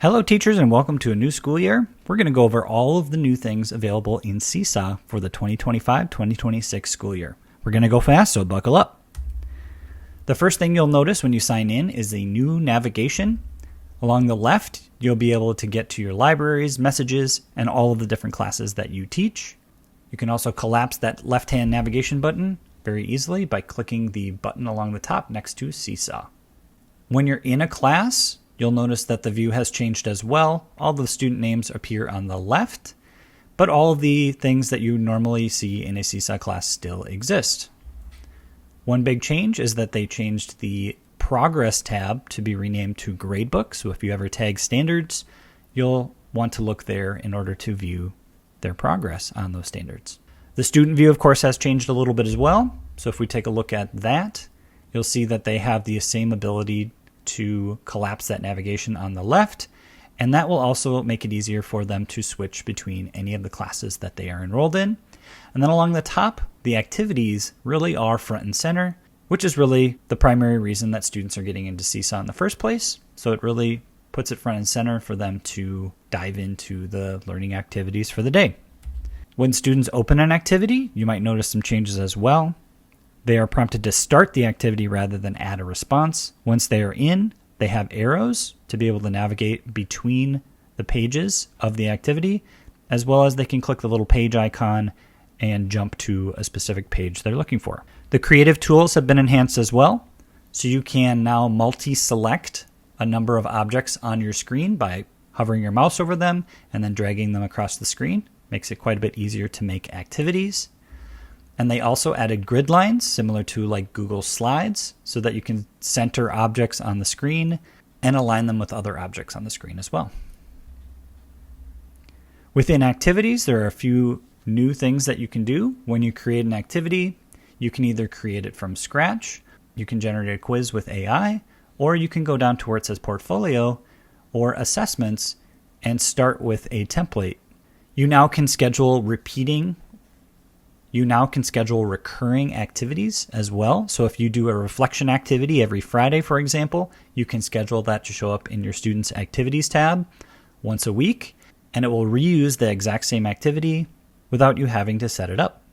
Hello teachers and welcome to a new school year. We're going to go over all of the new things available in Seesaw for the 2025-2026 school year. We're going to go fast, so buckle up. The first thing you'll notice when you sign in is a new navigation. Along the left, you'll be able to get to your libraries, messages, and all of the different classes that you teach. You can also collapse that left-hand navigation button very easily by clicking the button along the top next to Seesaw. When you're in a class, you'll notice that the view has changed as well. All the student names appear on the left, but all of the things that you normally see in a Seesaw class still exist. One big change is that they changed the Progress tab to be renamed to Gradebook. So if you ever tag standards, you'll want to look there in order to view their progress on those standards. The student view, of course, has changed a little bit as well. So if we take a look at that, you'll see that they have the same ability to collapse that navigation on the left, and that will also make it easier for them to switch between any of the classes that they are enrolled in. And then along the top, the activities really are front and center, which is really the primary reason that students are getting into Seesaw in the first place. So it really puts it front and center for them to dive into the learning activities for the day. When students open an activity, you might notice some changes as well. They are prompted to start the activity rather than add a response. Once they are in, they have arrows to be able to navigate between the pages of the activity, as well as they can click the little page icon and jump to a specific page they're looking for. The creative tools have been enhanced as well, so you can now multi-select a number of objects on your screen by hovering your mouse over them and then dragging them across the screen. Makes it quite a bit easier to make activities. And they also added grid lines, similar to like Google Slides, so that you can center objects on the screen and align them with other objects on the screen as well. Within activities, there are a few new things that you can do. When you create an activity, you can either create it from scratch, you can generate a quiz with AI, or you can go down to where it says portfolio or assessments and start with a template. You now can schedule recurring activities as well. So if you do a reflection activity every Friday, for example, you can schedule that to show up in your students' activities tab once a week, and it will reuse the exact same activity without you having to set it up.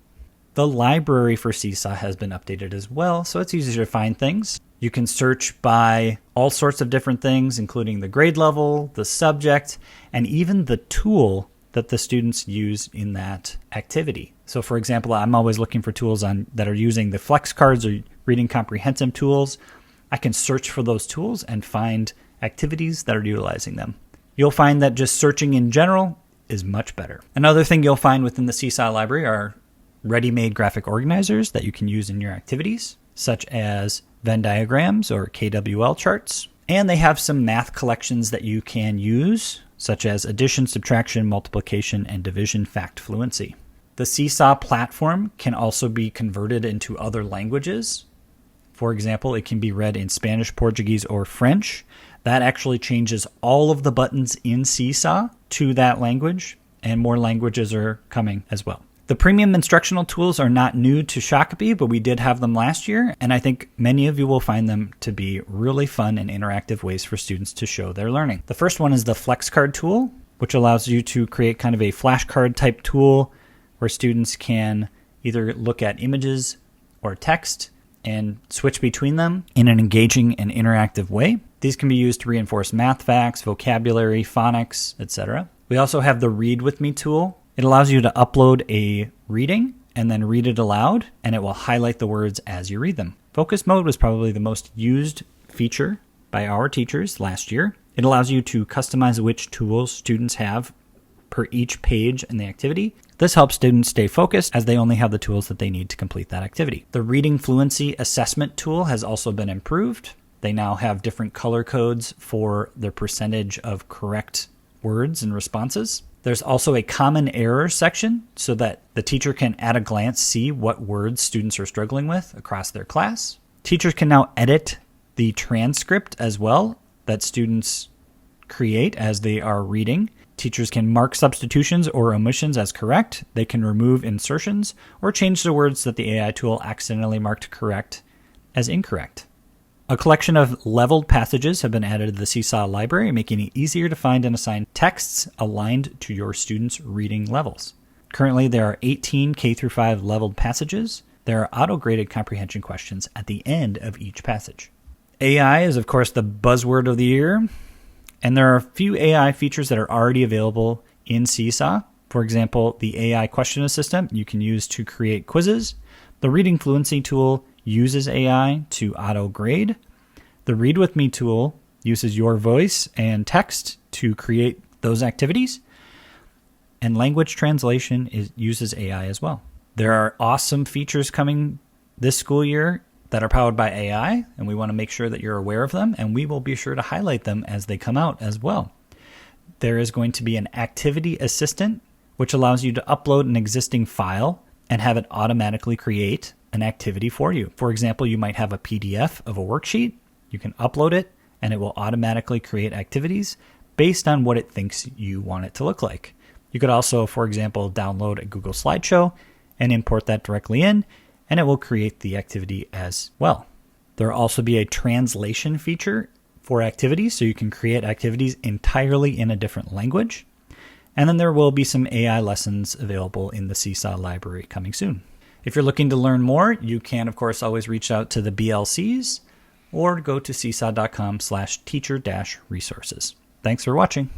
The library for Seesaw has been updated as well, so it's easier to find things. You can search by all sorts of different things, including the grade level, the subject, and even the tool that the students use in that activity. So for example, I'm always looking for tools that are using the flex cards or reading comprehensive tools. I can search for those tools and find activities that are utilizing them. You'll find that just searching in general is much better. Another thing you'll find within the Seesaw library are ready-made graphic organizers that you can use in your activities, such as Venn diagrams or KWL charts. And they have some math collections that you can use, such as addition, subtraction, multiplication, and division fact fluency. The Seesaw platform can also be converted into other languages. For example, it can be read in Spanish, Portuguese, or French. That actually changes all of the buttons in Seesaw to that language, and more languages are coming as well. The premium instructional tools are not new to Shakopee, but we did have them last year, and I think many of you will find them to be really fun and interactive ways for students to show their learning. The first one is the Flex Card tool, which allows you to create kind of a flashcard type tool where students can either look at images or text and switch between them in an engaging and interactive way. These can be used to reinforce math facts, vocabulary, phonics, etc. We also have the Read With Me tool. It allows you to upload a reading and then read it aloud, and it will highlight the words as you read them. Focus mode was probably the most used feature by our teachers last year. It allows you to customize which tools students have per each page in the activity. This helps students stay focused as they only have the tools that they need to complete that activity. The Reading Fluency Assessment tool has also been improved. They now have different color codes for their percentage of correct words and responses. There's also a common error section so that the teacher can at a glance see what words students are struggling with across their class. Teachers can now edit the transcript as well that students create as they are reading. Teachers can mark substitutions or omissions as correct. They can remove insertions or change the words that the AI tool accidentally marked correct as incorrect. A collection of leveled passages have been added to the Seesaw library, making it easier to find and assign texts aligned to your students' reading levels. Currently, there are 18 K-5 leveled passages. There are auto-graded comprehension questions at the end of each passage. AI is, of course, the buzzword of the year, and there are a few AI features that are already available in Seesaw. For example, the AI question assistant you can use to create quizzes. The reading fluency tool uses AI to auto-grade. The Read With Me tool uses your voice and text to create those activities. And language translation uses AI as well. There are awesome features coming this school year that are powered by AI, and we want to make sure that you're aware of them, and we will be sure to highlight them as they come out as well. There is going to be an activity assistant, which allows you to upload an existing file and have it automatically create an activity for you. For example, you might have a PDF of a worksheet. You can upload it, and it will automatically create activities based on what it thinks you want it to look like. You could also, for example, download a Google slideshow and import that directly in, and it will create the activity as well. There will also be a translation feature for activities, so you can create activities entirely in a different language. And then there will be some AI lessons available in the Seesaw library coming soon. If you're looking to learn more, you can, of course, always reach out to the BLCs or go to seesaw.com/teacher-resources. Thanks for watching.